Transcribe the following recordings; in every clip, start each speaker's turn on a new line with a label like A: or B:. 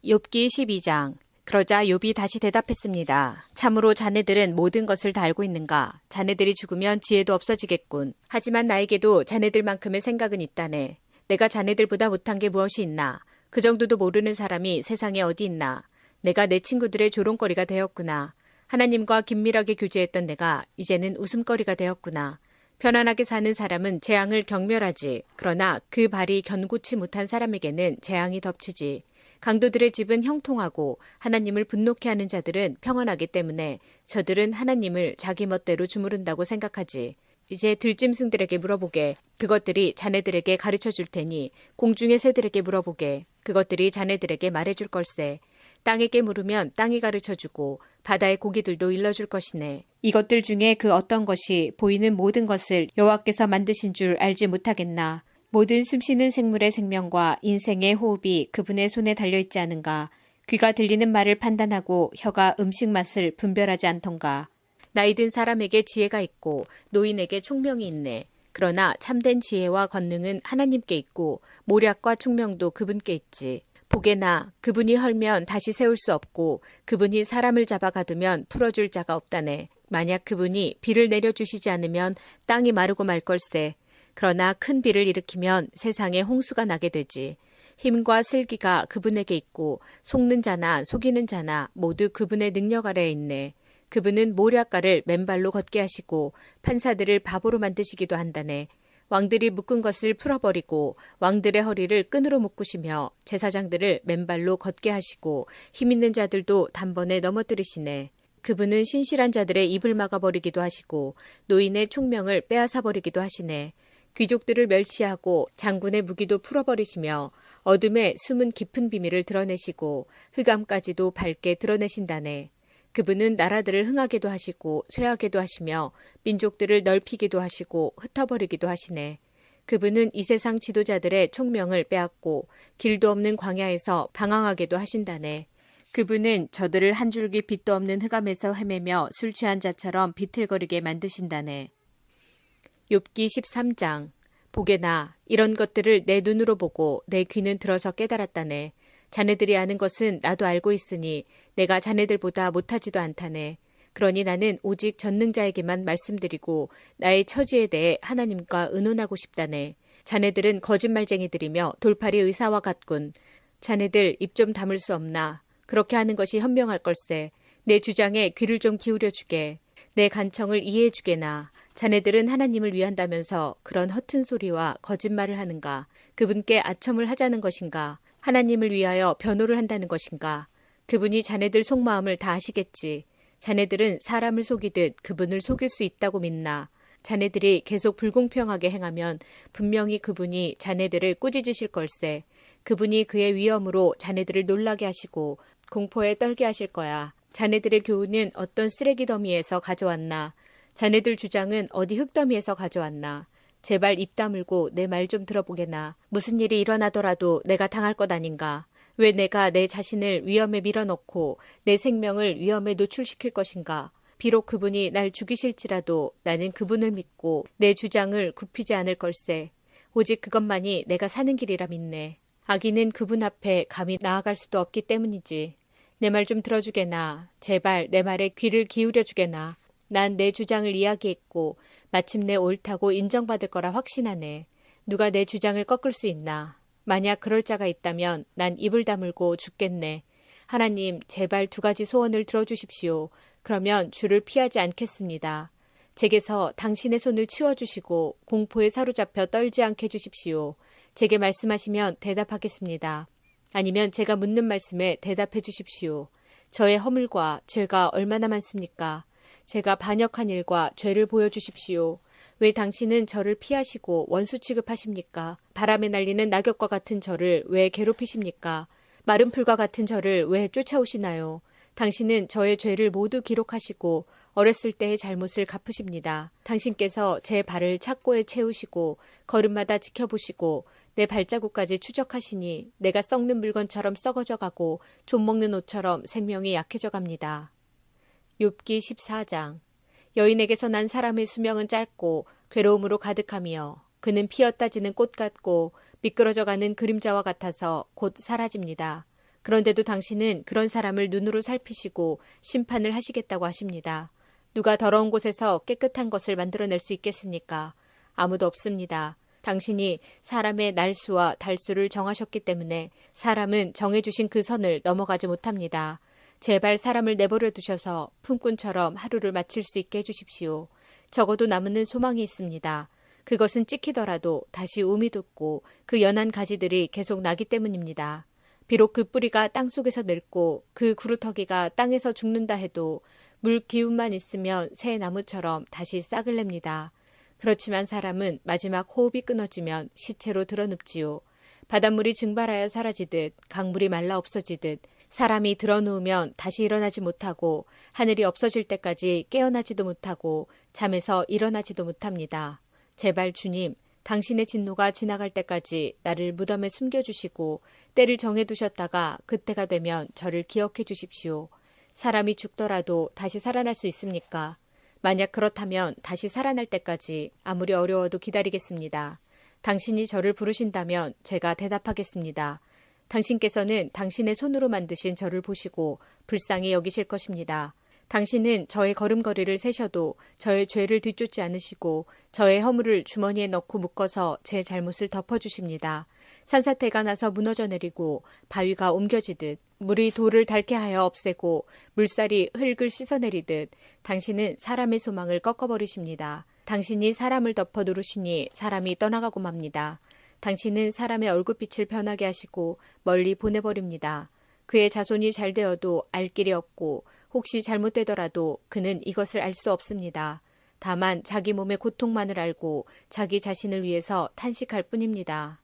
A: 욥기 12장. 그러자 욥이 다시 대답했습니다. 참으로 자네들은 모든 것을 다 알고 있는가? 자네들이 죽으면 지혜도 없어지겠군. 하지만 나에게도 자네들만큼의 생각은 있다네. 내가 자네들보다 못한 게 무엇이 있나? 그 정도도 모르는 사람이 세상에 어디 있나? 내가 내 친구들의 조롱거리가 되었구나. 하나님과 긴밀하게 교제했던 내가 이제는 웃음거리가 되었구나. 편안하게 사는 사람은 재앙을 경멸하지. 그러나 그 발이 견고치 못한 사람에게는 재앙이 덮치지. 강도들의 집은 형통하고 하나님을 분노케 하는 자들은 평안하기 때문에 저들은 하나님을 자기 멋대로 주무른다고 생각하지. 이제 들짐승들에게 물어보게. 그것들이 자네들에게 가르쳐 줄 테니 공중의 새들에게 물어보게. 그것들이 자네들에게 말해줄 걸세. 땅에게 물으면 땅이 가르쳐주고 바다의 고기들도 일러줄 것이네. 이것들 중에 그 어떤 것이 보이는 모든 것을 여호와께서 만드신 줄 알지 못하겠나. 모든 숨쉬는 생물의 생명과 인생의 호흡이 그분의 손에 달려있지 않은가. 귀가 들리는 말을 판단하고 혀가 음식 맛을 분별하지 않던가. 나이 든 사람에게 지혜가 있고 노인에게 총명이 있네. 그러나 참된 지혜와 권능은 하나님께 있고 모략과 총명도 그분께 있지. 보게나 그분이 헐면 다시 세울 수 없고 그분이 사람을 잡아 가두면 풀어줄 자가 없다네. 만약 그분이 비를 내려주시지 않으면 땅이 마르고 말 걸세. 그러나 큰 비를 일으키면 세상에 홍수가 나게 되지. 힘과 슬기가 그분에게 있고 속는 자나 속이는 자나 모두 그분의 능력 아래에 있네. 그분은 모략가를 맨발로 걷게 하시고 판사들을 바보로 만드시기도 한다네. 왕들이 묶은 것을 풀어버리고 왕들의 허리를 끈으로 묶으시며 제사장들을 맨발로 걷게 하시고 힘있는 자들도 단번에 넘어뜨리시네. 그분은 신실한 자들의 입을 막아버리기도 하시고 노인의 총명을 빼앗아버리기도 하시네. 귀족들을 멸시하고 장군의 무기도 풀어버리시며 어둠에 숨은 깊은 비밀을 드러내시고 흑암까지도 밝게 드러내신다네. 그분은 나라들을 흥하게도 하시고 쇠하게도 하시며 민족들을 넓히기도 하시고 흩어버리기도 하시네. 그분은 이 세상 지도자들의 총명을 빼앗고 길도 없는 광야에서 방황하게도 하신다네. 그분은 저들을 한 줄기 빛도 없는 흑암에서 헤매며 술 취한 자처럼 비틀거리게 만드신다네. 욥기 13장. 보게나 이런 것들을 내 눈으로 보고 내 귀는 들어서 깨달았다네. 자네들이 아는 것은 나도 알고 있으니 내가 자네들보다 못하지도 않다네. 그러니 나는 오직 전능자에게만 말씀드리고 나의 처지에 대해 하나님과 의논하고 싶다네. 자네들은 거짓말쟁이들이며 돌팔이 의사와 같군. 자네들 입 좀 다물 수 없나. 그렇게 하는 것이 현명할 걸세. 내 주장에 귀를 좀 기울여주게. 내 간청을 이해해주게나. 자네들은 하나님을 위한다면서 그런 허튼 소리와 거짓말을 하는가. 그분께 아첨을 하자는 것인가. 하나님을 위하여 변호를 한다는 것인가. 그분이 자네들 속마음을 다 아시겠지. 자네들은 사람을 속이듯 그분을 속일 수 있다고 믿나. 자네들이 계속 불공평하게 행하면 분명히 그분이 자네들을 꾸짖으실 걸세. 그분이 그의 위엄으로 자네들을 놀라게 하시고 공포에 떨게 하실 거야. 자네들의 교훈은 어떤 쓰레기 더미에서 가져왔나. 자네들 주장은 어디 흙더미에서 가져왔나. 제발 입 다물고 내 말 좀 들어보게나. 무슨 일이 일어나더라도 내가 당할 것 아닌가. 왜 내가 내 자신을 위험에 밀어넣고 내 생명을 위험에 노출시킬 것인가. 비록 그분이 날 죽이실지라도 나는 그분을 믿고 내 주장을 굽히지 않을 걸세. 오직 그것만이 내가 사는 길이라 믿네. 악인은 그분 앞에 감히 나아갈 수도 없기 때문이지. 내 말 좀 들어주게나. 제발 내 말에 귀를 기울여주게나. 난 내 주장을 이야기했고 마침내 옳다고 인정받을 거라 확신하네. 누가 내 주장을 꺾을 수 있나. 만약 그럴 자가 있다면 난 입을 다물고 죽겠네. 하나님 제발 2가지 소원을 들어주십시오. 그러면 주를 피하지 않겠습니다. 제게서 당신의 손을 치워주시고 공포에 사로잡혀 떨지 않게 해주십시오. 제게 말씀하시면 대답하겠습니다. 아니면 제가 묻는 말씀에 대답해 주십시오. 저의 허물과 죄가 얼마나 많습니까? 제가 반역한 일과 죄를 보여주십시오. 왜 당신은 저를 피하시고 원수 취급하십니까? 바람에 날리는 낙엽과 같은 저를 왜 괴롭히십니까? 마른 풀과 같은 저를 왜 쫓아오시나요? 당신은 저의 죄를 모두 기록하시고 어렸을 때의 잘못을 갚으십니다. 당신께서 제 발을 착고에 채우시고 걸음마다 지켜보시고 내 발자국까지 추적하시니 내가 썩는 물건처럼 썩어져 가고 좀 먹는 옷처럼 생명이 약해져 갑니다. 욥기 14장. 여인에게서 난 사람의 수명은 짧고 괴로움으로 가득하며 그는 피었다 지는 꽃 같고 미끄러져가는 그림자와 같아서 곧 사라집니다. 그런데도 당신은 그런 사람을 눈으로 살피시고 심판을 하시겠다고 하십니다. 누가 더러운 곳에서 깨끗한 것을 만들어낼 수 있겠습니까? 아무도 없습니다. 당신이 사람의 날수와 달수를 정하셨기 때문에 사람은 정해주신 그 선을 넘어가지 못합니다. 제발 사람을 내버려 두셔서 품꾼처럼 하루를 마칠 수 있게 해주십시오. 적어도 남는 소망이 있습니다. 그것은 찍히더라도 다시 움이 돋고 그 연한 가지들이 계속 나기 때문입니다. 비록 그 뿌리가 땅속에서 늙고 그 구루터기가 땅에서 죽는다 해도 물 기운만 있으면 새 나무처럼 다시 싹을 냅니다. 그렇지만 사람은 마지막 호흡이 끊어지면 시체로 드러눕지요. 바닷물이 증발하여 사라지듯 강물이 말라 없어지듯 사람이 드러누우면 다시 일어나지 못하고 하늘이 없어질 때까지 깨어나지도 못하고 잠에서 일어나지도 못합니다. 제발 주님, 당신의 진노가 지나갈 때까지 나를 무덤에 숨겨주시고 때를 정해두셨다가 그때가 되면 저를 기억해 주십시오. 사람이 죽더라도 다시 살아날 수 있습니까? 만약 그렇다면 다시 살아날 때까지 아무리 어려워도 기다리겠습니다. 당신이 저를 부르신다면 제가 대답하겠습니다. 당신께서는 당신의 손으로 만드신 저를 보시고 불쌍히 여기실 것입니다. 당신은 저의 걸음걸이를 세셔도 저의 죄를 뒤쫓지 않으시고 저의 허물을 주머니에 넣고 묶어서 제 잘못을 덮어주십니다. 산사태가 나서 무너져 내리고 바위가 옮겨지듯 물이 돌을 닳게 하여 없애고 물살이 흙을 씻어내리듯 당신은 사람의 소망을 꺾어버리십니다. 당신이 사람을 덮어 누르시니 사람이 떠나가고 맙니다. 당신은 사람의 얼굴빛을 변하게 하시고 멀리 보내버립니다. 그의 자손이 잘 되어도 알 길이 없고 혹시 잘못되더라도 그는 이것을 알 수 없습니다. 다만 자기 몸의 고통만을 알고 자기 자신을 위해서 탄식할 뿐입니다.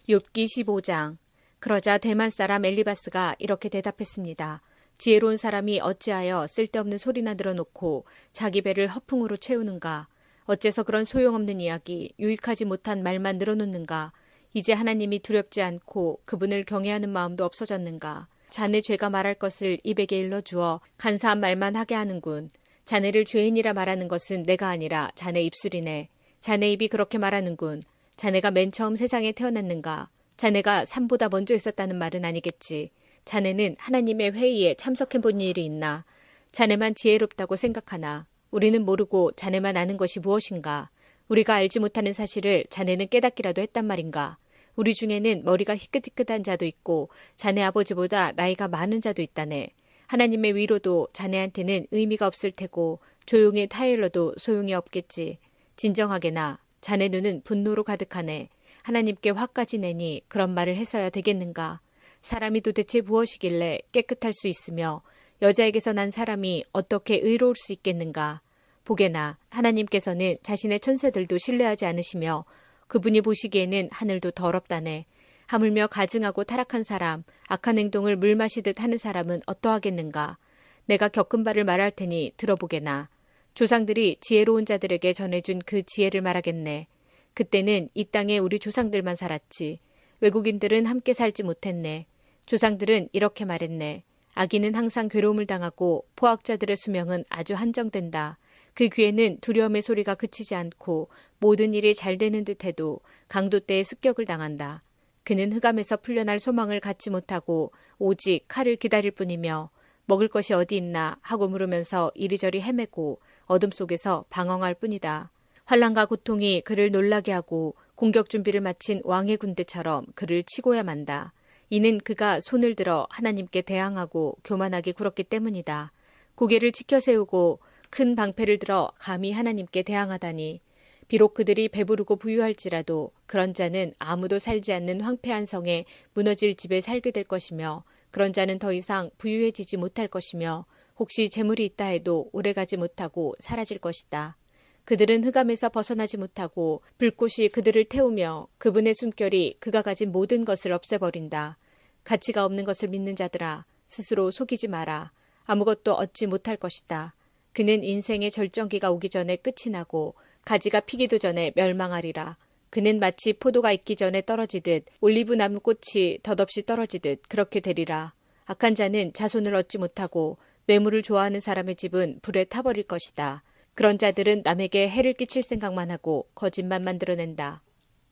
A: 욥기 15장. 그러자 대만 사람 엘리바스가 이렇게 대답했습니다. 지혜로운 사람이 어찌하여 쓸데없는 소리나 늘어놓고 자기 배를 허풍으로 채우는가? 어째서 그런 소용없는 이야기, 유익하지 못한 말만 늘어놓는가? 이제 하나님이 두렵지 않고 그분을 경외하는 마음도 없어졌는가? 자네 죄가 말할 것을 입에게 일러주어 간사한 말만 하게 하는군. 자네를 죄인이라 말하는 것은 내가 아니라 자네 입술이네. 자네 입이 그렇게 말하는군. 자네가 맨 처음 세상에 태어났는가? 자네가 삶보다 먼저 있었다는 말은 아니겠지. 자네는 하나님의 회의에 참석해본 일이 있나? 자네만 지혜롭다고 생각하나? 우리는 모르고 자네만 아는 것이 무엇인가? 우리가 알지 못하는 사실을 자네는 깨닫기라도 했단 말인가? 우리 중에는 머리가 희끗희끗한 자도 있고 자네 아버지보다 나이가 많은 자도 있다네. 하나님의 위로도 자네한테는 의미가 없을 테고 조용히 타일러도 소용이 없겠지. 진정하게나 자네 눈은 분노로 가득하네. 하나님께 화까지 내니 그런 말을 해서야 되겠는가? 사람이 도대체 무엇이길래 깨끗할 수 있으며 여자에게서 난 사람이 어떻게 의로울 수 있겠는가? 보게나 하나님께서는 자신의 천사들도 신뢰하지 않으시며 그분이 보시기에는 하늘도 더럽다네. 하물며 가증하고 타락한 사람, 악한 행동을 물 마시듯 하는 사람은 어떠하겠는가? 내가 겪은 바를 말할 테니 들어보게나. 조상들이 지혜로운 자들에게 전해준 그 지혜를 말하겠네. 그때는 이 땅에 우리 조상들만 살았지. 외국인들은 함께 살지 못했네. 조상들은 이렇게 말했네. 아기는 항상 괴로움을 당하고 포악자들의 수명은 아주 한정된다. 그 귀에는 두려움의 소리가 그치지 않고 모든 일이 잘 되는 듯해도 강도 때에 습격을 당한다. 그는 흑암에서 풀려날 소망을 갖지 못하고 오직 칼을 기다릴 뿐이며 먹을 것이 어디 있나 하고 물으면서 이리저리 헤매고 어둠 속에서 방황할 뿐이다. 환난과 고통이 그를 놀라게 하고 공격 준비를 마친 왕의 군대처럼 그를 치고야 만다. 이는 그가 손을 들어 하나님께 대항하고 교만하게 굴었기 때문이다. 고개를 치켜 세우고 큰 방패를 들어 감히 하나님께 대항하다니. 비록 그들이 배부르고 부유할지라도 그런 자는 아무도 살지 않는 황폐한 성에 무너질 집에 살게 될 것이며 그런 자는 더 이상 부유해지지 못할 것이며 혹시 재물이 있다 해도 오래가지 못하고 사라질 것이다. 그들은 흑암에서 벗어나지 못하고 불꽃이 그들을 태우며 그분의 숨결이 그가 가진 모든 것을 없애버린다. 가치가 없는 것을 믿는 자들아, 스스로 속이지 마라. 아무것도 얻지 못할 것이다. 그는 인생의 절정기가 오기 전에 끝이 나고 가지가 피기도 전에 멸망하리라. 그는 마치 포도가 익기 전에 떨어지듯 올리브 나무 꽃이 덧없이 떨어지듯 그렇게 되리라. 악한 자는 자손을 얻지 못하고 뇌물을 좋아하는 사람의 집은 불에 타버릴 것이다. 그런 자들은 남에게 해를 끼칠 생각만 하고 거짓만 만들어낸다.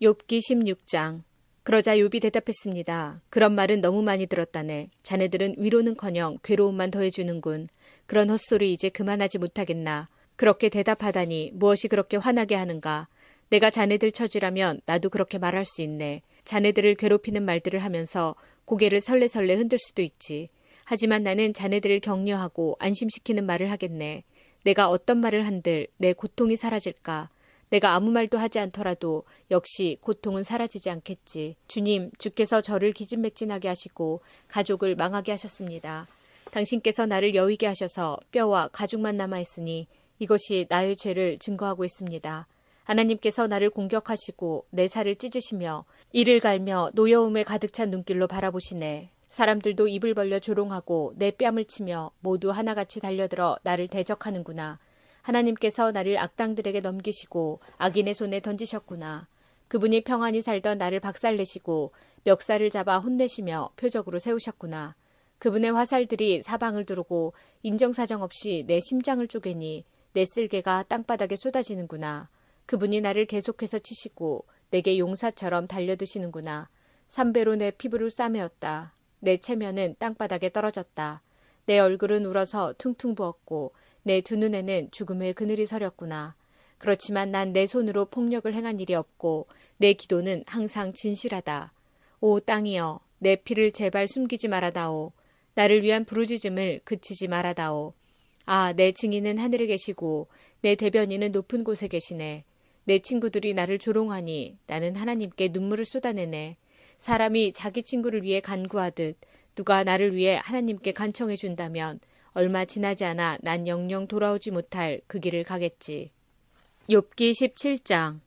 A: 욥기 16장. 그러자 욥이 대답했습니다. 그런 말은 너무 많이 들었다네. 자네들은 위로는커녕 괴로움만 더해주는군. 그런 헛소리 이제 그만하지 못하겠나. 그렇게 대답하다니 무엇이 그렇게 화나게 하는가. 내가 자네들 처지라면 나도 그렇게 말할 수 있네. 자네들을 괴롭히는 말들을 하면서 고개를 설레설레 흔들 수도 있지. 하지만 나는 자네들을 격려하고 안심시키는 말을 하겠네. 내가 어떤 말을 한들 내 고통이 사라질까. 내가 아무 말도 하지 않더라도 역시 고통은 사라지지 않겠지. 주님, 주께서 저를 기진맥진하게 하시고 가족을 망하게 하셨습니다. 당신께서 나를 여위게 하셔서 뼈와 가죽만 남아있으니 이것이 나의 죄를 증거하고 있습니다. 하나님께서 나를 공격하시고 내 살을 찢으시며 이를 갈며 노여움에 가득 찬 눈길로 바라보시네. 사람들도 입을 벌려 조롱하고 내 뺨을 치며 모두 하나같이 달려들어 나를 대적하는구나. 하나님께서 나를 악당들에게 넘기시고 악인의 손에 던지셨구나. 그분이 평안히 살던 나를 박살내시고 멱살을 잡아 혼내시며 표적으로 세우셨구나. 그분의 화살들이 사방을 두르고 인정사정 없이 내 심장을 쪼개니 내 쓸개가 땅바닥에 쏟아지는구나. 그분이 나를 계속해서 치시고 내게 용사처럼 달려드시는구나. 3배로 내 피부를 싸매었다. 내 체면은 땅바닥에 떨어졌다. 내 얼굴은 울어서 퉁퉁 부었고 내 두 눈에는 죽음의 그늘이 서렸구나. 그렇지만 난 내 손으로 폭력을 행한 일이 없고 내 기도는 항상 진실하다. 오 땅이여, 내 피를 제발 숨기지 말아다오. 나를 위한 부르짖음을 그치지 말아다오. 아, 내 증인은 하늘에 계시고 내 대변인은 높은 곳에 계시네. 내 친구들이 나를 조롱하니 나는 하나님께 눈물을 쏟아내네. 사람이 자기 친구를 위해 간구하듯 누가 나를 위해 하나님께 간청해 준다면 얼마 지나지 않아 난 영영 돌아오지 못할 그 길을 가겠지. 욥기 17장.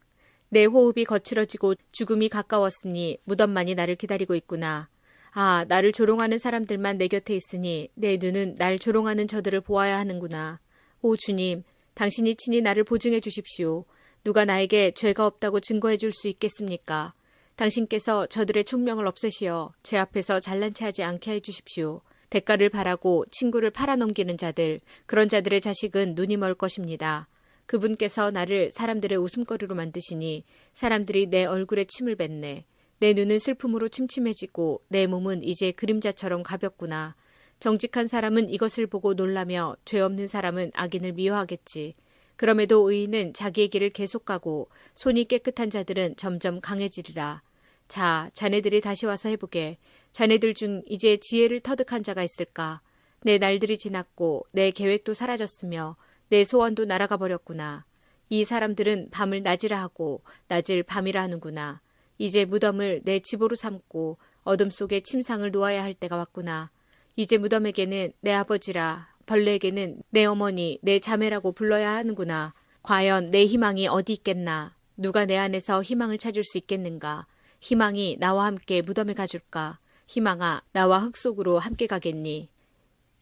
A: 내 호흡이 거칠어지고 죽음이 가까웠으니 무덤만이 나를 기다리고 있구나. 아, 나를 조롱하는 사람들만 내 곁에 있으니 내 눈은 날 조롱하는 저들을 보아야 하는구나. 오 주님, 당신이 친히 나를 보증해 주십시오. 누가 나에게 죄가 없다고 증거해 줄 수 있겠습니까? 당신께서 저들의 총명을 없애시어 제 앞에서 잘난 체하지 않게 해 주십시오. 대가를 바라고 친구를 팔아넘기는 자들, 그런 자들의 자식은 눈이 멀 것입니다. 그분께서 나를 사람들의 웃음거리로 만드시니 사람들이 내 얼굴에 침을 뱉네. 내 눈은 슬픔으로 침침해지고 내 몸은 이제 그림자처럼 가볍구나. 정직한 사람은 이것을 보고 놀라며 죄 없는 사람은 악인을 미워하겠지. 그럼에도 의인은 자기의 길을 계속 가고 손이 깨끗한 자들은 점점 강해지리라. 자, 자네들이 다시 와서 해보게. 자네들 중 이제 지혜를 터득한 자가 있을까? 내 날들이 지났고 내 계획도 사라졌으며 내 소원도 날아가 버렸구나. 이 사람들은 밤을 낮이라 하고 낮을 밤이라 하는구나. 이제 무덤을 내 집으로 삼고 어둠 속에 침상을 놓아야 할 때가 왔구나. 이제 무덤에게는 내 아버지라, 벌레에게는 내 어머니, 내 자매라고 불러야 하는구나. 과연 내 희망이 어디 있겠나? 누가 내 안에서 희망을 찾을 수 있겠는가? 희망이 나와 함께 무덤에 가줄까? 희망아, 나와 흙 속으로 함께 가겠니?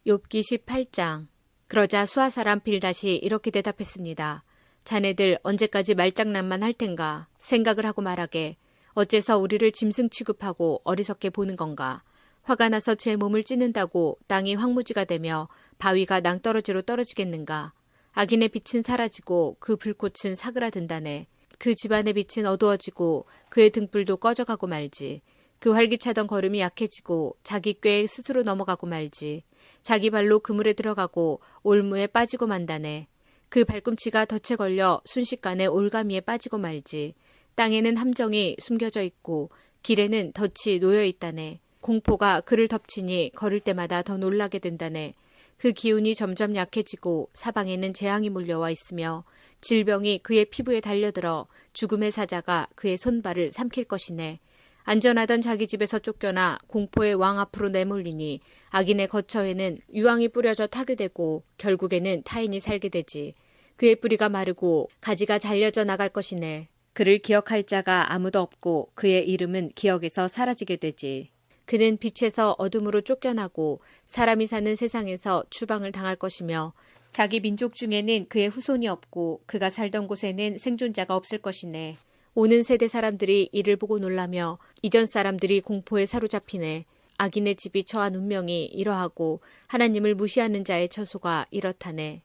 A: 욥기 18장. 그러자 수아 사람 빌닷이 이렇게 대답했습니다. 자네들 언제까지 말장난만 할 텐가? 생각을 하고 말하게. 어째서 우리를 짐승 취급하고 어리석게 보는 건가? 화가 나서 제 몸을 찢는다고 땅이 황무지가 되며 바위가 낭떠러지로 떨어지겠는가? 악인의 빛은 사라지고 그 불꽃은 사그라든다네. 그 집안의 빛은 어두워지고 그의 등불도 꺼져가고 말지. 그 활기차던 걸음이 약해지고 자기 꾀에 스스로 넘어가고 말지. 자기 발로 그물에 들어가고 올무에 빠지고 만다네. 그 발꿈치가 덫에 걸려 순식간에 올가미에 빠지고 말지. 땅에는 함정이 숨겨져 있고 길에는 덫이 놓여 있다네. 공포가 그를 덮치니 걸을 때마다 더 놀라게 된다네. 그 기운이 점점 약해지고 사방에는 재앙이 몰려와 있으며 질병이 그의 피부에 달려들어 죽음의 사자가 그의 손발을 삼킬 것이네. 안전하던 자기 집에서 쫓겨나 공포의 왕 앞으로 내몰리니 악인의 거처에는 유황이 뿌려져 타게 되고 결국에는 타인이 살게 되지. 그의 뿌리가 마르고 가지가 잘려져 나갈 것이네. 그를 기억할 자가 아무도 없고 그의 이름은 기억에서 사라지게 되지. 그는 빛에서 어둠으로 쫓겨나고 사람이 사는 세상에서 추방을 당할 것이며 자기 민족 중에는 그의 후손이 없고 그가 살던 곳에는 생존자가 없을 것이네. 오는 세대 사람들이 이를 보고 놀라며 이전 사람들이 공포에 사로잡히네. 악인의 집이 처한 운명이 이러하고 하나님을 무시하는 자의 처소가 이렇다네.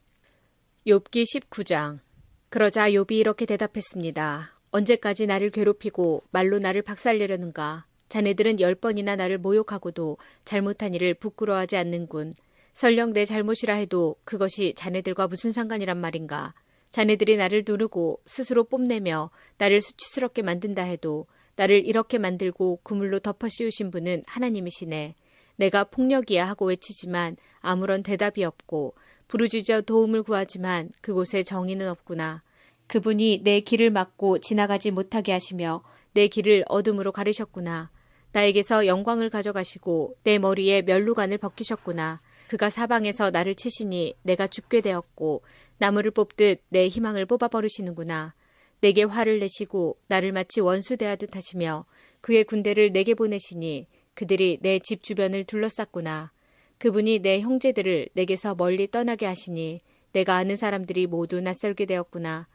A: 욥기 19장. 그러자 욥이 이렇게 대답했습니다. 언제까지 나를 괴롭히고 말로 나를 박살내려는가. 자네들은 10번이나 나를 모욕하고도 잘못한 일을 부끄러워하지 않는군. 설령 내 잘못이라 해도 그것이 자네들과 무슨 상관이란 말인가. 자네들이 나를 누르고 스스로 뽐내며 나를 수치스럽게 만든다 해도 나를 이렇게 만들고 그물로 덮어 씌우신 분은 하나님이시네. 내가 폭력이야 하고 외치지만 아무런 대답이 없고 부르짖어 도움을 구하지만 그곳에 정의는 없구나. 그분이 내 길을 막고 지나가지 못하게 하시며 내 길을 어둠으로 가리셨구나. 나에게서 영광을 가져가시고 내 머리에 면류관을 벗기셨구나. 그가 사방에서 나를 치시니 내가 죽게 되었고 나무를 뽑듯 내 희망을 뽑아버리시는구나. 내게 화를 내시고 나를 마치 원수 대하듯 하시며 그의 군대를 내게 보내시니 그들이 내 집 주변을 둘러쌌구나. 그분이 내 형제들을 내게서 멀리 떠나게 하시니 내가 아는 사람들이 모두 낯설게 되었구나.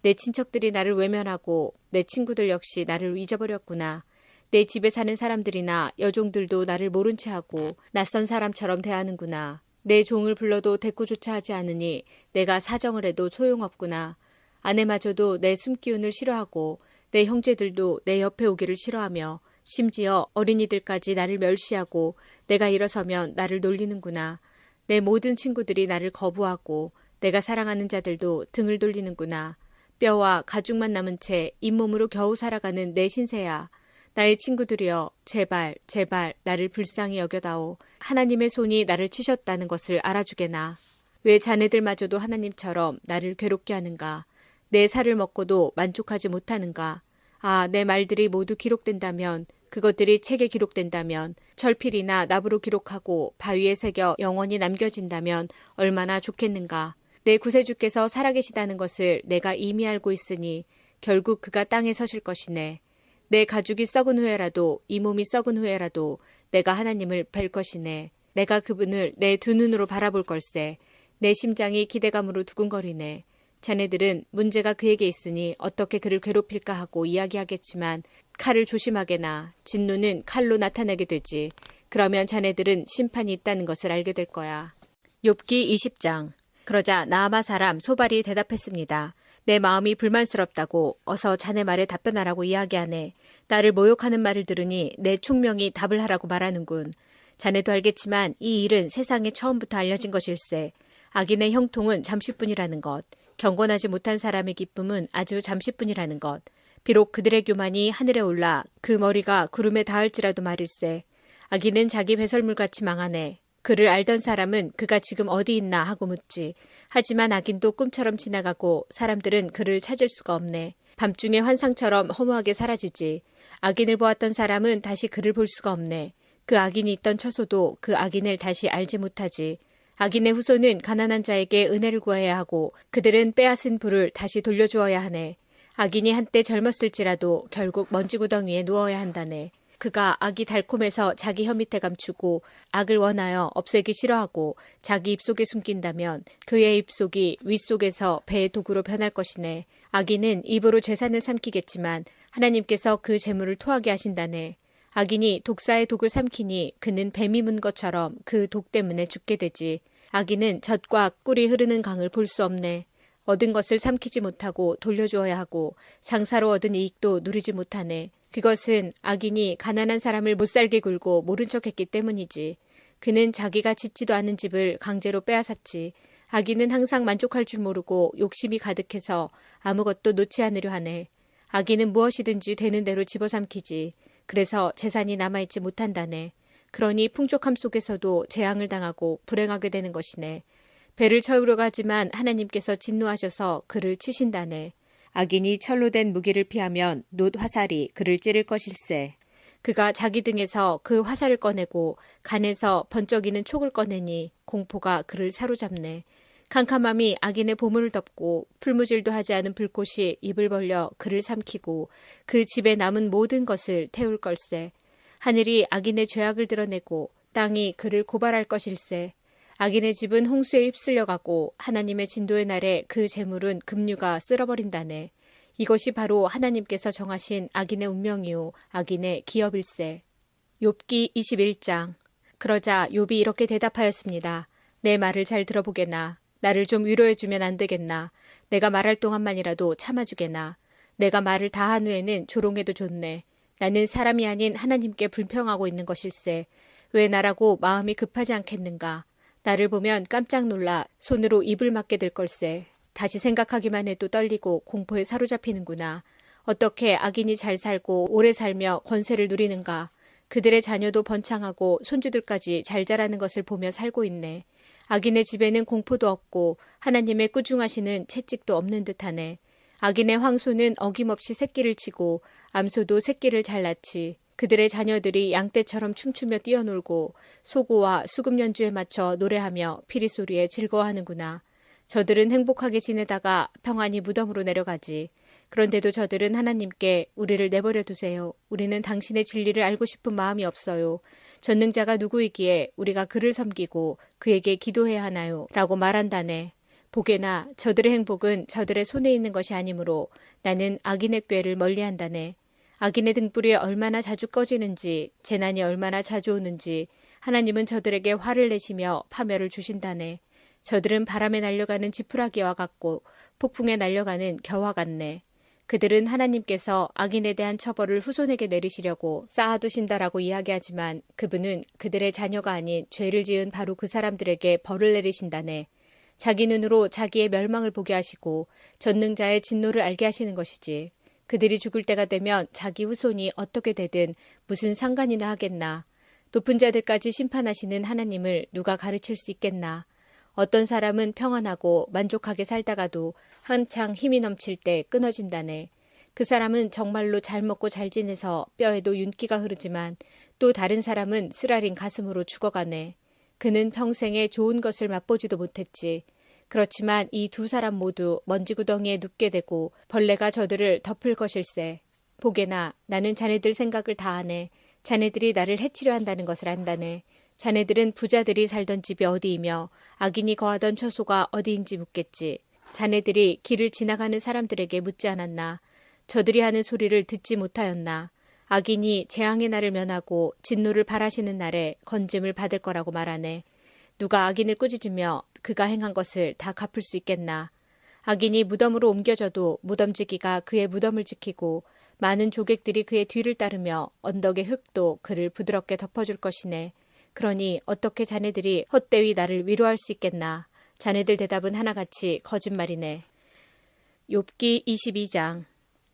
A: 내 친척들이 나를 외면하고 내 친구들 역시 나를 잊어버렸구나. 내 집에 사는 사람들이나 여종들도 나를 모른 채 하고 낯선 사람처럼 대하는구나. 내 종을 불러도 대꾸조차 하지 않으니 내가 사정을 해도 소용없구나. 아내마저도 내 숨기운을 싫어하고 내 형제들도 내 옆에 오기를 싫어하며 심지어 어린이들까지 나를 멸시하고 내가 일어서면 나를 놀리는구나. 내 모든 친구들이 나를 거부하고 내가 사랑하는 자들도 등을 돌리는구나. 뼈와 가죽만 남은 채 잇몸으로 겨우 살아가는 내 신세야. 나의 친구들이여 제발 제발 나를 불쌍히 여겨다오. 하나님의 손이 나를 치셨다는 것을 알아주게나. 왜 자네들마저도 하나님처럼 나를 괴롭게 하는가. 내 살을 먹고도 만족하지 못하는가. 아, 내 말들이 모두 기록된다면, 그것들이 책에 기록된다면, 철필이나 납으로 기록하고 바위에 새겨 영원히 남겨진다면 얼마나 좋겠는가. 내 구세주께서 살아계시다는 것을 내가 이미 알고 있으니 결국 그가 땅에 서실 것이네. 내 가죽이 썩은 후에라도 이 몸이 썩은 후에라도 내가 하나님을 뵐 것이네. 내가 그분을 내 두 눈으로 바라볼 걸세. 내 심장이 기대감으로 두근거리네. 자네들은 문제가 그에게 있으니 어떻게 그를 괴롭힐까 하고 이야기하겠지만 칼을 조심하게나. 진노는 칼로 나타나게 되지. 그러면 자네들은 심판이 있다는 것을 알게 될 거야. 욥기 20장. 그러자 나아마 사람 소발이 대답했습니다. 내 마음이 불만스럽다고 어서 자네 말에 답변하라고 이야기하네. 나를 모욕하는 말을 들으니 내 총명이 답을 하라고 말하는군. 자네도 알겠지만 이 일은 세상에 처음부터 알려진 것일세. 악인의 형통은 잠시뿐이라는 것. 경건하지 못한 사람의 기쁨은 아주 잠시뿐이라는 것. 비록 그들의 교만이 하늘에 올라 그 머리가 구름에 닿을지라도 말일세. 악인은 자기 배설물같이 망하네. 그를 알던 사람은 그가 지금 어디 있나 하고 묻지. 하지만 악인도 꿈처럼 지나가고 사람들은 그를 찾을 수가 없네. 밤중에 환상처럼 허무하게 사라지지. 악인을 보았던 사람은 다시 그를 볼 수가 없네. 그 악인이 있던 처소도 그 악인을 다시 알지 못하지. 악인의 후손은 가난한 자에게 은혜를 구해야 하고 그들은 빼앗은 부를 다시 돌려주어야 하네. 악인이 한때 젊었을지라도 결국 먼지구덩이에 누워야 한다네. 그가 악이 달콤해서 자기 혀 밑에 감추고 악을 원하여 없애기 싫어하고 자기 입속에 숨긴다면 그의 입속이 윗속에서 배의 도구로 변할 것이네. 악인은 입으로 재산을 삼키겠지만 하나님께서 그 재물을 토하게 하신다네. 악인이 독사의 독을 삼키니 그는 뱀이 문 것처럼 그 독 때문에 죽게 되지. 악인은 젖과 꿀이 흐르는 강을 볼 수 없네. 얻은 것을 삼키지 못하고 돌려주어야 하고 장사로 얻은 이익도 누리지 못하네. 그것은 악인이 가난한 사람을 못살게 굴고 모른 척했기 때문이지. 그는 자기가 짓지도 않은 집을 강제로 빼앗았지. 악인은 항상 만족할 줄 모르고 욕심이 가득해서 아무것도 놓지 않으려 하네. 악인은 무엇이든지 되는 대로 집어삼키지. 그래서 재산이 남아있지 못한다네. 그러니 풍족함 속에서도 재앙을 당하고 불행하게 되는 것이네. 배를 채우려 가지만 하나님께서 진노하셔서 그를 치신다네. 악인이 철로 된 무기를 피하면 놋 화살이 그를 찌를 것일세. 그가 자기 등에서 그 화살을 꺼내고 간에서 번쩍이는 촉을 꺼내니 공포가 그를 사로잡네. 캄캄함이 악인의 보물을 덮고 풀무질도 하지 않은 불꽃이 입을 벌려 그를 삼키고 그 집에 남은 모든 것을 태울 걸세. 하늘이 악인의 죄악을 드러내고 땅이 그를 고발할 것일세. 악인의 집은 홍수에 휩쓸려가고 하나님의 진도의 날에 그 재물은 급류가 쓸어버린다네. 이것이 바로 하나님께서 정하신 악인의 운명이요 악인의 기업일세. 욥기 21장. 그러자 욥이 이렇게 대답하였습니다. 내 말을 잘 들어보게나. 나를 좀 위로해주면 안 되겠나. 내가 말할 동안만이라도 참아주게나. 내가 말을 다 한 후에는 조롱해도 좋네. 나는 사람이 아닌 하나님께 불평하고 있는 것일세. 왜 나라고 마음이 급하지 않겠는가. 나를 보면 깜짝 놀라 손으로 입을 막게 될 걸세. 다시 생각하기만 해도 떨리고 공포에 사로잡히는구나. 어떻게 악인이 잘 살고 오래 살며 권세를 누리는가. 그들의 자녀도 번창하고 손주들까지 잘 자라는 것을 보며 살고 있네. 악인의 집에는 공포도 없고 하나님의 꾸중하시는 채찍도 없는 듯하네. 악인의 황소는 어김없이 새끼를 치고 암소도 새끼를 잘 낳지. 그들의 자녀들이 양떼처럼 춤추며 뛰어놀고 소고와 수금 연주에 맞춰 노래하며 피리소리에 즐거워하는구나. 저들은 행복하게 지내다가 평안히 무덤으로 내려가지. 그런데도 저들은 하나님께 우리를 내버려 두세요. 우리는 당신의 진리를 알고 싶은 마음이 없어요. 전능자가 누구이기에 우리가 그를 섬기고 그에게 기도해야 하나요? 라고 말한다네. 보게나 저들의 행복은 저들의 손에 있는 것이 아니므로 나는 악인의 꾀를 멀리한다네. 악인의 등불이 얼마나 자주 꺼지는지 재난이 얼마나 자주 오는지 하나님은 저들에게 화를 내시며 파멸을 주신다네. 저들은 바람에 날려가는 지푸라기와 같고 폭풍에 날려가는 겨와 같네. 그들은 하나님께서 악인에 대한 처벌을 후손에게 내리시려고 쌓아두신다라고 이야기하지만 그분은 그들의 자녀가 아닌 죄를 지은 바로 그 사람들에게 벌을 내리신다네. 자기 눈으로 자기의 멸망을 보게 하시고 전능자의 진노를 알게 하시는 것이지. 그들이 죽을 때가 되면 자기 후손이 어떻게 되든 무슨 상관이나 하겠나. 높은 자들까지 심판하시는 하나님을 누가 가르칠 수 있겠나. 어떤 사람은 평안하고 만족하게 살다가도 한창 힘이 넘칠 때 끊어진다네. 그 사람은 정말로 잘 먹고 잘 지내서 뼈에도 윤기가 흐르지만 또 다른 사람은 쓰라린 가슴으로 죽어가네. 그는 평생에 좋은 것을 맛보지도 못했지. 그렇지만 이 두 사람 모두 먼지구덩이에 눕게 되고 벌레가 저들을 덮을 것일세. 보게나 나는 자네들 생각을 다 아네. 자네들이 나를 해치려 한다는 것을 안다네. 자네들은 부자들이 살던 집이 어디이며 악인이 거하던 처소가 어디인지 묻겠지. 자네들이 길을 지나가는 사람들에게 묻지 않았나. 저들이 하는 소리를 듣지 못하였나. 악인이 재앙의 날을 면하고 진노를 바라시는 날에 건짐을 받을 거라고 말하네. 누가 악인을 꾸짖으며 그가 행한 것을 다 갚을 수 있겠나. 악인이 무덤으로 옮겨져도 무덤지기가 그의 무덤을 지키고 많은 조객들이 그의 뒤를 따르며 언덕의 흙도 그를 부드럽게 덮어줄 것이네. 그러니 어떻게 자네들이 헛되이 나를 위로할 수 있겠나. 자네들 대답은 하나같이 거짓말이네. 욥기 22장.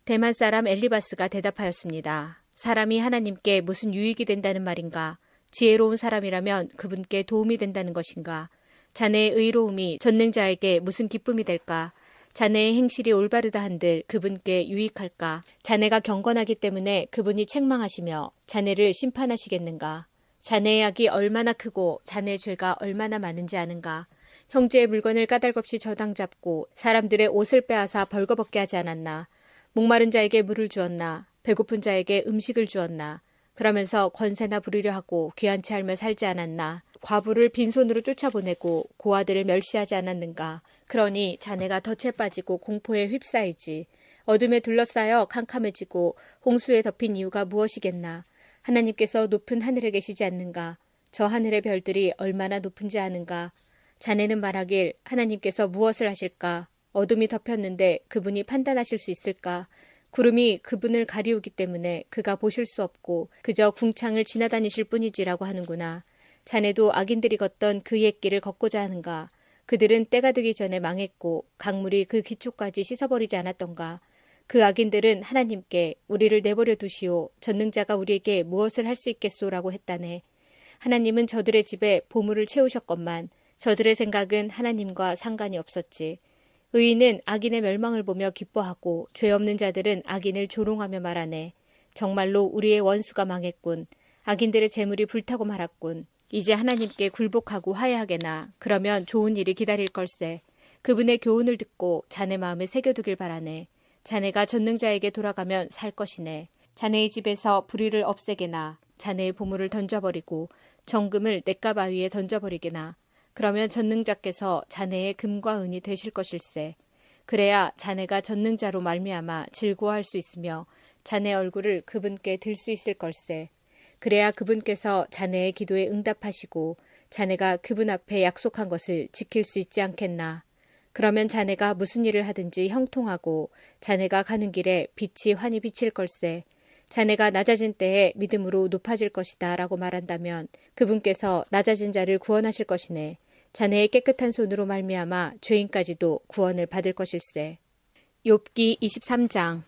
A: 대만 사람 엘리바스가 대답하였습니다. 사람이 하나님께 무슨 유익이 된다는 말인가? 지혜로운 사람이라면 그분께 도움이 된다는 것인가? 자네의 의로움이 전능자에게 무슨 기쁨이 될까? 자네의 행실이 올바르다 한들 그분께 유익할까? 자네가 경건하기 때문에 그분이 책망하시며 자네를 심판하시겠는가? 자네의 악이 얼마나 크고 자네의 죄가 얼마나 많은지 아는가? 형제의 물건을 까닭없이 저당 잡고 사람들의 옷을 빼앗아 벌거벗게 하지 않았나? 목마른 자에게 물을 주었나? 배고픈 자에게 음식을 주었나? 그러면서 권세나 부리려 하고 귀한 채 알며 살지 않았나? 과부를 빈손으로 쫓아보내고 고아들을 멸시하지 않았는가? 그러니 자네가 덫에 빠지고 공포에 휩싸이지. 어둠에 둘러싸여 캄캄해지고 홍수에 덮인 이유가 무엇이겠나? 하나님께서 높은 하늘에 계시지 않는가? 저 하늘의 별들이 얼마나 높은지 아는가? 자네는 말하길 하나님께서 무엇을 하실까? 어둠이 덮였는데 그분이 판단하실 수 있을까? 구름이 그분을 가리우기 때문에 그가 보실 수 없고 그저 궁창을 지나다니실 뿐이지라고 하는구나. 자네도 악인들이 걷던 그 옛길을 걷고자 하는가? 그들은 때가 되기 전에 망했고 강물이 그 기초까지 씻어버리지 않았던가? 그 악인들은 하나님께 우리를 내버려 두시오. 전능자가 우리에게 무엇을 할 수 있겠소라고 했다네. 하나님은 저들의 집에 보물을 채우셨건만 저들의 생각은 하나님과 상관이 없었지. 의인은 악인의 멸망을 보며 기뻐하고 죄 없는 자들은 악인을 조롱하며 말하네. 정말로 우리의 원수가 망했군. 악인들의 재물이 불타고 말았군. 이제 하나님께 굴복하고 화해하게나. 그러면 좋은 일이 기다릴 걸세. 그분의 교훈을 듣고 자네 마음에 새겨두길 바라네. 자네가 전능자에게 돌아가면 살 것이네. 자네의 집에서 불의를 없애게나. 자네의 보물을 던져버리고 정금을 냇가 위에 던져버리게나. 그러면 전능자께서 자네의 금과 은이 되실 것일세. 그래야 자네가 전능자로 말미암아 즐거워할 수 있으며 자네 얼굴을 그분께 들 수 있을 걸세. 그래야 그분께서 자네의 기도에 응답하시고 자네가 그분 앞에 약속한 것을 지킬 수 있지 않겠나. 그러면 자네가 무슨 일을 하든지 형통하고 자네가 가는 길에 빛이 환히 비칠 걸세. 자네가 낮아진 때에 믿음으로 높아질 것이다 라고 말한다면 그분께서 낮아진 자를 구원하실 것이네. 자네의 깨끗한 손으로 말미암아 죄인까지도 구원을 받을 것일세. 욥기 23장.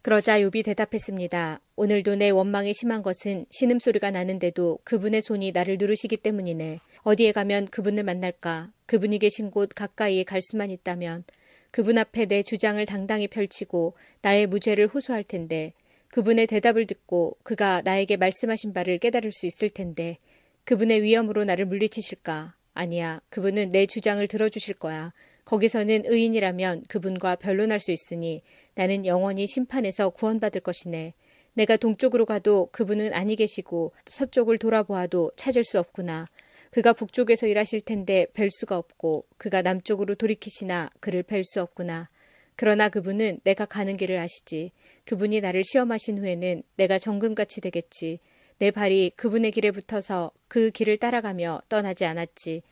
A: 그러자 욥이 대답했습니다. 오늘도 내 원망이 심한 것은 신음소리가 나는데도 그분의 손이 나를 누르시기 때문이네. 어디에 가면 그분을 만날까? 그분이 계신 곳 가까이에 갈 수만 있다면 그분 앞에 내 주장을 당당히 펼치고 나의 무죄를 호소할 텐데 그분의 대답을 듣고 그가 나에게 말씀하신 바를 깨달을 수 있을 텐데 그분의 위엄으로 나를 물리치실까? 아니야. 그분은 내 주장을 들어주실 거야. 거기서는 의인이라면 그분과 변론할 수 있으니 나는 영원히 심판에서 구원받을 것이네. 내가 동쪽으로 가도 그분은 아니 계시고 서쪽을 돌아보아도 찾을 수 없구나. 그가 북쪽에서 일하실 텐데 뵐 수가 없고 그가 남쪽으로 돌이키시나 그를 뵐 수 없구나. 그러나 그분은 내가 가는 길을 아시지. 그분이 나를 시험하신 후에는 내가 정금같이 되겠지. 내 발이 그분의 길에 붙어서 그 길을 따라가며 떠나지 않았지.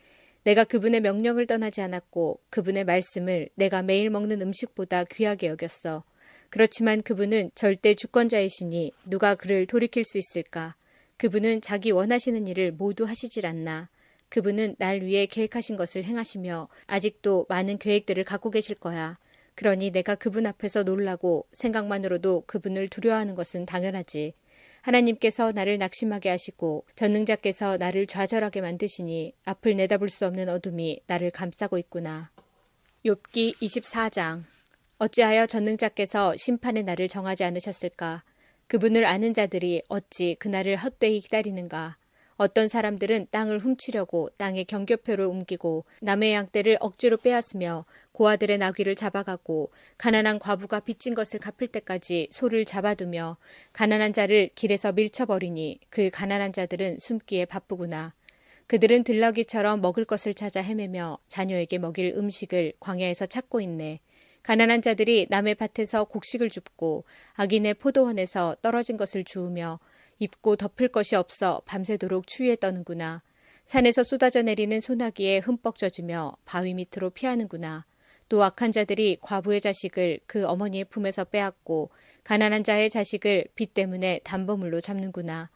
A: 내가 그분의 명령을 떠나지 않았고 그분의 말씀을 내가 매일 먹는 음식보다 귀하게 여겼어. 그렇지만 그분은 절대 주권자이시니 누가 그를 돌이킬 수 있을까? 그분은 자기 원하시는 일을 모두 하시질 않나. 그분은 날 위해 계획하신 것을 행하시며 아직도 많은 계획들을 갖고 계실 거야. 그러니 내가 그분 앞에서 놀라고 생각만으로도 그분을 두려워하는 것은 당연하지. 하나님께서 나를 낙심하게 하시고 전능자께서 나를 좌절하게 만드시니 앞을 내다볼 수 없는 어둠이 나를 감싸고 있구나. 욥기 24장. 어찌하여 전능자께서 심판의 날을 정하지 않으셨을까? 그분을 아는 자들이 어찌 그날을 헛되이 기다리는가? 어떤 사람들은 땅을 훔치려고 땅의 경교표를 옮기고 남의 양떼를 억지로 빼앗으며 고아들의 나귀를 잡아가고 가난한 과부가 빚진 것을 갚을 때까지 소를 잡아두며 가난한 자를 길에서 밀쳐버리니 그 가난한 자들은 숨기에 바쁘구나. 그들은 들나귀처럼 먹을 것을 찾아 헤매며 자녀에게 먹일 음식을 광야에서 찾고 있네. 가난한 자들이 남의 밭에서 곡식을 줍고 악인의 포도원에서 떨어진 것을 주우며 입고 덮을 것이 없어 밤새도록 추위에 떠는구나. 산에서 쏟아져 내리는 소나기에 흠뻑 젖으며 바위 밑으로 피하는구나. 또 악한 자들이 과부의 자식을 그 어머니의 품에서 빼앗고 가난한 자의 자식을 빚 때문에 담보물로 잡는구나.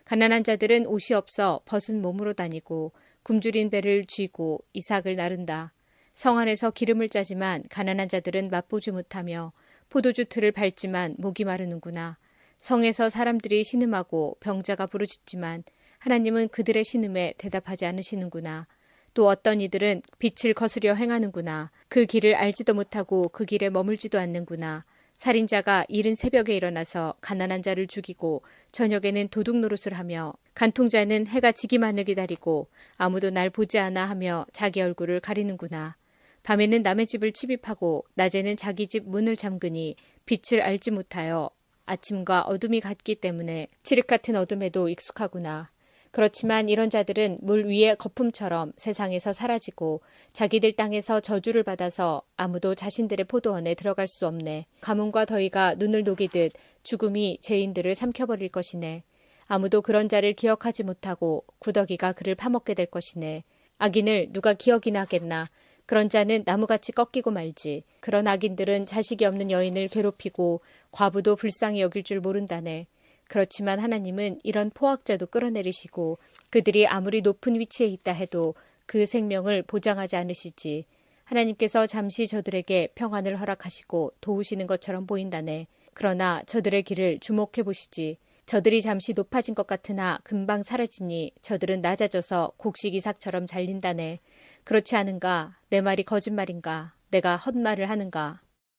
A: 가난한 자들은 옷이 없어 벗은 몸으로 다니고 굶주린 배를 쥐고 이삭을 나른다. 성 안에서 기름을 짜지만 가난한 자들은 맛보지 못하며 포도주 틀을 밟지만 목이 마르는구나. 성에서 사람들이 신음하고 병자가 부르짖지만 하나님은 그들의 신음에 대답하지 않으시는구나. 또 어떤 이들은 빛을 거스려 행하는구나. 그 길을 알지도 못하고 그 길에 머물지도 않는구나. 살인자가 이른 새벽에 일어나서 가난한 자를 죽이고 저녁에는 도둑 노릇을 하며 간통자는 해가 지기만을 기다리고 아무도 날 보지 않아 하며 자기 얼굴을 가리는구나. 밤에는 남의 집을 침입하고 낮에는 자기 집 문을 잠그니 빛을 알지 못하여 아침과 어둠이 같기 때문에 칠흑 같은 어둠에도 익숙하구나. 그렇지만 이런 자들은 물 위의 거품처럼 세상에서 사라지고 자기들 땅에서 저주를 받아서 아무도 자신들의 포도원에 들어갈 수 없네. 가뭄과 더위가 눈을 녹이듯 죽음이 죄인들을 삼켜버릴 것이네. 아무도 그런 자를 기억하지 못하고 구더기가 그를 파먹게 될 것이네. 악인을 누가 기억이나 하겠나. 그런 자는 나무같이 꺾이고 말지. 그런 악인들은 자식이 없는 여인을 괴롭히고 과부도 불쌍히 여길 줄 모른다네. 그렇지만 하나님은 이런 포악자도 끌어내리시고 그들이 아무리 높은 위치에 있다 해도 그 생명을 보장하지 않으시지. 하나님께서 잠시 저들에게 평안을 허락하시고 도우시는 것처럼 보인다네. 그러나 저들의 길을 주목해 보시지. 저들이 잠시 높아진 것 같으나 금방 사라지니 저들은 낮아져서 곡식 이삭처럼 잘린다네. 그렇지 않은가? 내 말이 거짓말인가? 내가 헛말을 하는가?